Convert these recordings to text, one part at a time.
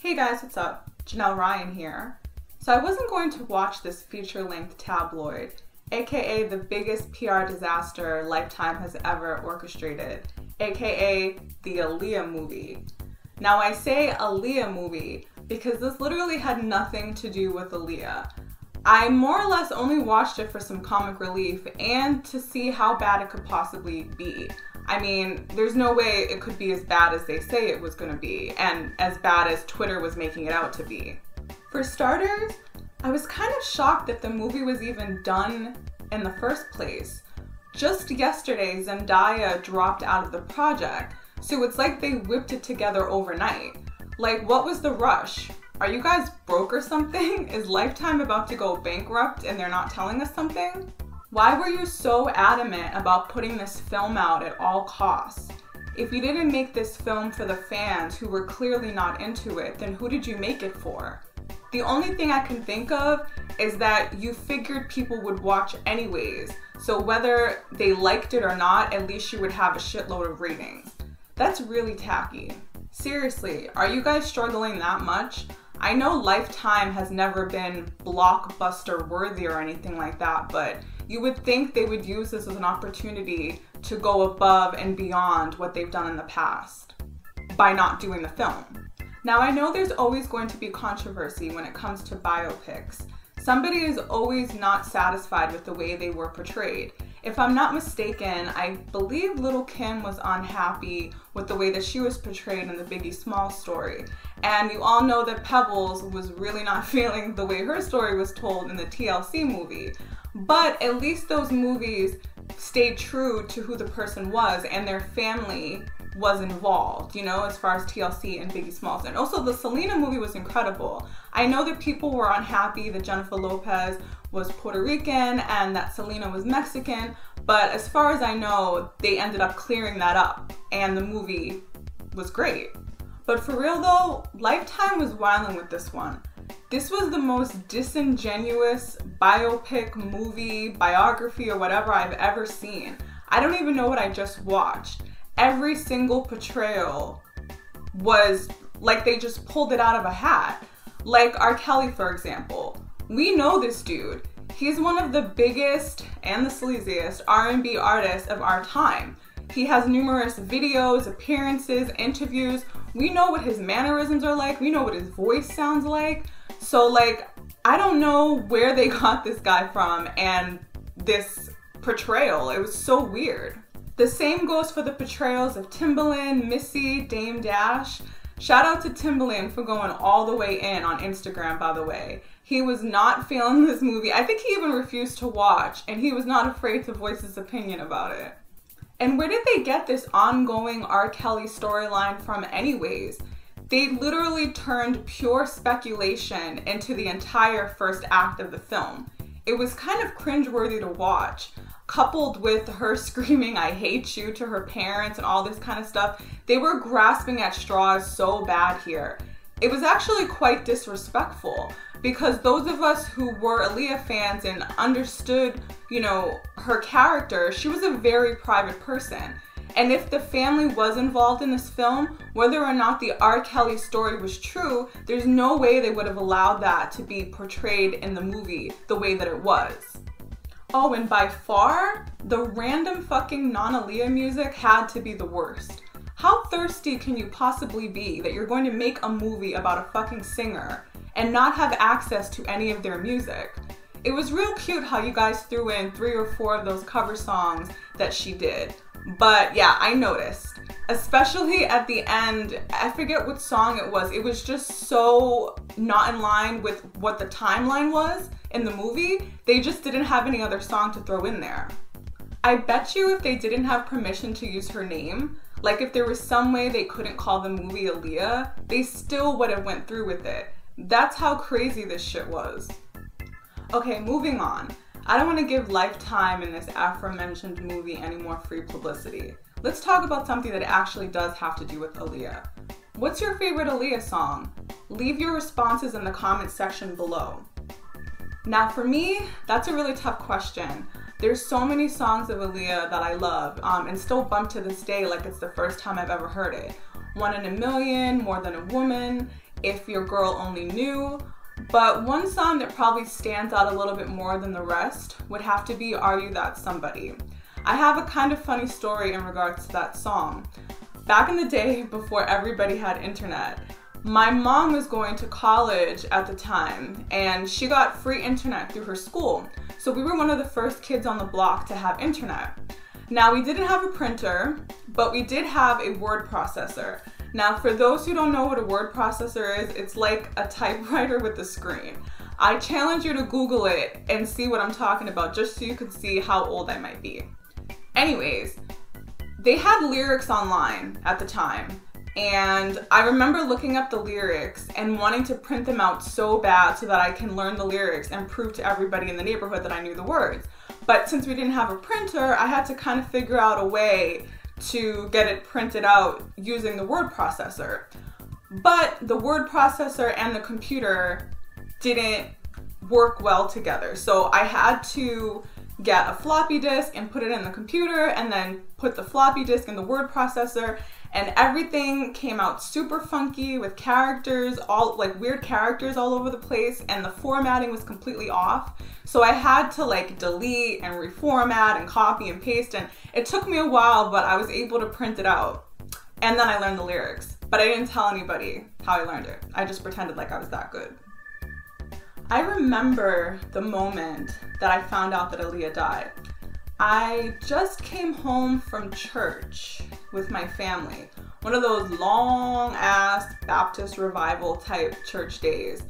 Hey guys, what's up? Janelle Ryan here. So I wasn't going to watch this feature-length tabloid, aka the biggest PR disaster Lifetime has ever orchestrated, aka the Aaliyah movie. Now I say Aaliyah movie because this literally had nothing to do with Aaliyah. I more or less only watched it for some comic relief and to see how bad it could possibly be. I mean, there's no way it could be as bad as they say it was going to be, and as bad as Twitter was making it out to be. For starters, I was kind of shocked that the movie was even done in the first place. Just yesterday, Zendaya dropped out of the project, so it's like they whipped it together overnight. Like, what was the rush? Are you guys broke or something? Is Lifetime about to go bankrupt and they're not telling us something? Why were you so adamant about putting this film out at all costs? If you didn't make this film for the fans who were clearly not into it, then who did you make it for? The only thing I can think of is that you figured people would watch anyways, so whether they liked it or not, at least you would have a shitload of ratings. That's really tacky. Seriously, are you guys struggling that much? I know Lifetime has never been blockbuster worthy or anything like that, but you would think they would use this as an opportunity to go above and beyond what they've done in the past by not doing the film. Now I know there's always going to be controversy when it comes to biopics. Somebody is always not satisfied with the way they were portrayed. If I'm not mistaken, I believe Little Kim was unhappy with the way that she was portrayed in the Biggie Smalls story. And you all know that Pebbles was really not feeling the way her story was told in the TLC movie. But at least those movies stayed true to who the person was and their family was involved, you know, as far as TLC and Biggie Smalls. And also the Selena movie was incredible. I know that people were unhappy that Jennifer Lopez was Puerto Rican and that Selena was Mexican, but as far as I know, they ended up clearing that up and the movie was great. But for real though, Lifetime was wilding with this one. This was the most disingenuous biopic, movie, biography, or whatever I've ever seen. I don't even know what I just watched. Every single portrayal was like they just pulled it out of a hat. Like R. Kelly, for example. We know this dude. He's one of the biggest and the sleaziest R&B artists of our time. He has numerous videos, appearances, interviews. We know what his mannerisms are like. We know what his voice sounds like. So like, I don't know where they got this guy from and this portrayal. It was so weird. The same goes for the portrayals of Timbaland, Missy, Dame Dash. Shout out to Timbaland for going all the way in on Instagram, by the way. He was not feeling this movie. I think he even refused to watch, and he was not afraid to voice his opinion about it. And where did they get this ongoing R. Kelly storyline from anyways? They literally turned pure speculation into the entire first act of the film. It was kind of cringeworthy to watch. Coupled with her screaming, "I hate you" to her parents and all this kind of stuff, they were grasping at straws so bad here. It was actually quite disrespectful because those of us who were Aaliyah fans and understood, you know, her character, she was a very private person. And if the family was involved in this film, whether or not the R. Kelly story was true, there's no way they would have allowed that to be portrayed in the movie the way that it was. Oh, and by far, the random fucking non-Aaliyah music had to be the worst. How thirsty can you possibly be that you're going to make a movie about a fucking singer and not have access to any of their music? It was real cute how you guys threw in 3 or 4 of those cover songs that she did. But yeah, I noticed. Especially at the end, I forget what song it was. It was just so not in line with what the timeline was in the movie. They just didn't have any other song to throw in there. I bet you if they didn't have permission to use her name, like if there was some way they couldn't call the movie Aaliyah, they still would have went through with it. That's how crazy this shit was. Okay, moving on. I don't want to give Lifetime and this aforementioned movie any more free publicity. Let's talk about something that actually does have to do with Aaliyah. What's your favorite Aaliyah song? Leave your responses in the comment section below. Now for me, that's a really tough question. There's so many songs of Aaliyah that I love and still bump to this day like it's the first time I've ever heard it. 1 in a Million, More Than a Woman, If Your Girl Only Knew, but one song that probably stands out a little bit more than the rest would have to be Are You That Somebody? I have a kind of funny story in regards to that song. Back in the day, before everybody had internet, my mom was going to college at the time, and she got free internet through her school. So we were one of the first kids on the block to have internet. Now, we didn't have a printer, but we did have a word processor. Now, for those who don't know what a word processor is, it's like a typewriter with a screen. I challenge you to Google it and see what I'm talking about, just so you can see how old I might be. Anyways, they had lyrics online at the time, and I remember looking up the lyrics and wanting to print them out so bad so that I can learn the lyrics and prove to everybody in the neighborhood that I knew the words. But since we didn't have a printer, I had to kind of figure out a way to get it printed out using the word processor. But the word processor and the computer didn't work well together. So I had to get a floppy disk and put it in the computer, and then put the floppy disk in the word processor, and everything came out super funky with characters, all like weird characters all over the place, and the formatting was completely off. So I had to like delete and reformat and copy and paste, and it took me a while, but I was able to print it out. And then I learned the lyrics, but I didn't tell anybody how I learned it. I just pretended like I was that good. I remember the moment that I found out that Aaliyah died. I just came home from church with my family. One of those long ass Baptist revival type church days.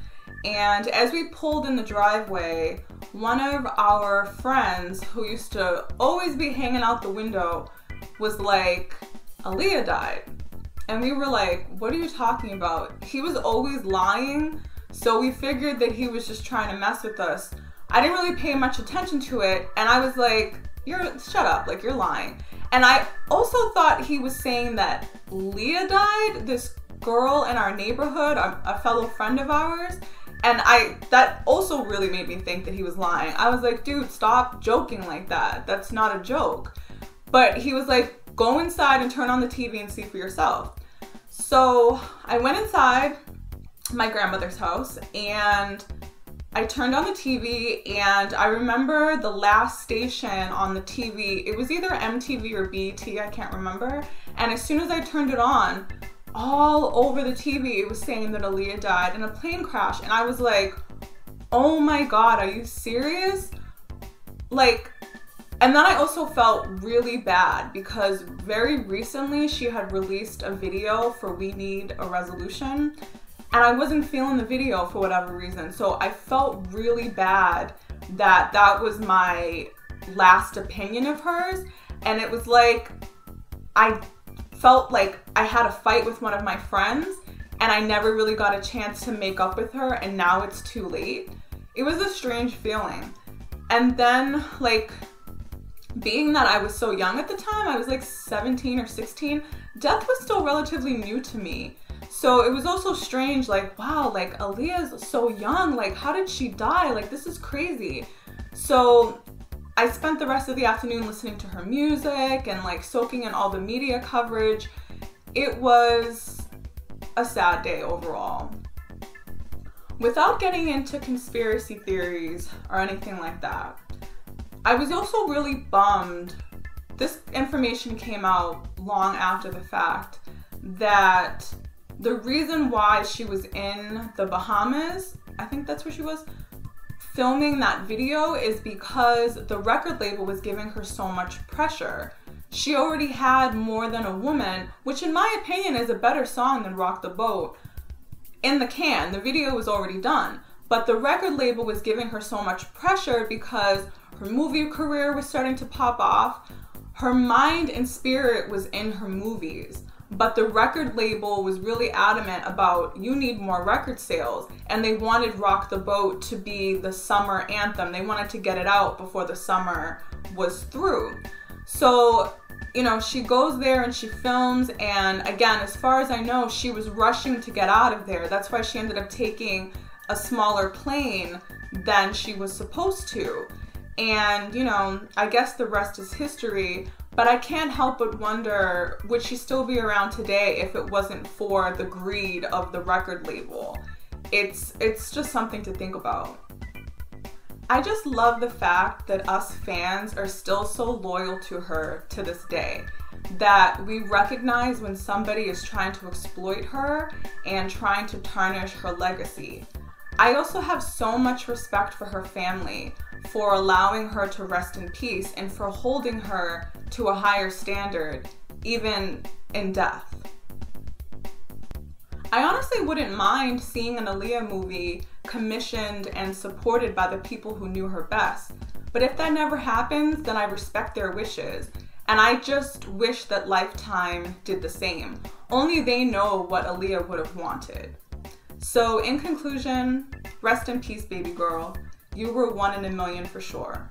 And as we pulled in the driveway, one of our friends who used to always be hanging out the window was like, Aaliyah died. And we were like, what are you talking about? He was always lying. So we figured that he was just trying to mess with us. I didn't really pay much attention to it, and I was like, shut up, like you're lying. And I also thought he was saying that Leah died, this girl in our neighborhood, a fellow friend of ours. And that also really made me think that he was lying. I was like, dude, stop joking like that. That's not a joke. But he was like, go inside and turn on the TV and see for yourself. So I went inside my grandmother's house, and I turned on the TV, and I remember the last station on the TV, it was either MTV or BET, I can't remember, and as soon as I turned it on, all over the TV it was saying that Aaliyah died in a plane crash, and I was like, oh my god, are you serious? Like, and then I also felt really bad because very recently she had released a video for We Need a Resolution, and I wasn't feeling the video for whatever reason. So I felt really bad that that was my last opinion of hers. And it was like, I felt like I had a fight with one of my friends, and I never really got a chance to make up with her, and now it's too late. It was a strange feeling. And then, like, being that I was so young at the time, I was like 17 or 16, death was still relatively new to me. So it was also strange, like, wow, like Aaliyah's so young, like how did she die? Like, this is crazy. So I spent the rest of the afternoon listening to her music and like soaking in all the media coverage. It was a sad day overall. Without getting into conspiracy theories or anything like that, I was also really bummed. This information came out long after the fact that the reason why she was in the Bahamas, I think that's where she was, filming that video is because the record label was giving her so much pressure. She already had More Than a Woman, which in my opinion is a better song than Rock the Boat, in the can. The video was already done. But the record label was giving her so much pressure because her movie career was starting to pop off. Her mind and spirit was in her movies. But the record label was really adamant about, you need more record sales. And they wanted Rock the Boat to be the summer anthem. They wanted to get it out before the summer was through. So, you know, she goes there and she films. And again, as far as I know, she was rushing to get out of there. That's why she ended up taking a smaller plane than she was supposed to. And, you know, I guess the rest is history. But I can't help but wonder, would she still be around today if it wasn't for the greed of the record label? It's just something to think about. I just love the fact that us fans are still so loyal to her to this day, that we recognize when somebody is trying to exploit her and trying to tarnish her legacy. I also have so much respect for her family, for allowing her to rest in peace and for holding her to a higher standard, even in death. I honestly wouldn't mind seeing an Aaliyah movie commissioned and supported by the people who knew her best. But if that never happens, then I respect their wishes. And I just wish that Lifetime did the same. Only they know what Aaliyah would have wanted. So in conclusion, rest in peace, baby girl. You were one in a million for sure.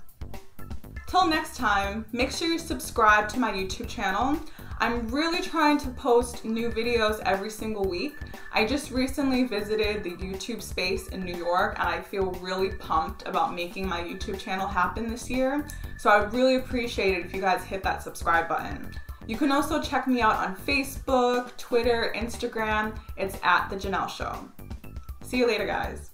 Till next time, make sure you subscribe to my YouTube channel. I'm really trying to post new videos every single week. I just recently visited the YouTube space in New York and I feel really pumped about making my YouTube channel happen this year. So I would really appreciate it if you guys hit that subscribe button. You can also check me out on Facebook, Twitter, Instagram. It's @The Janelle Show. See you later, guys.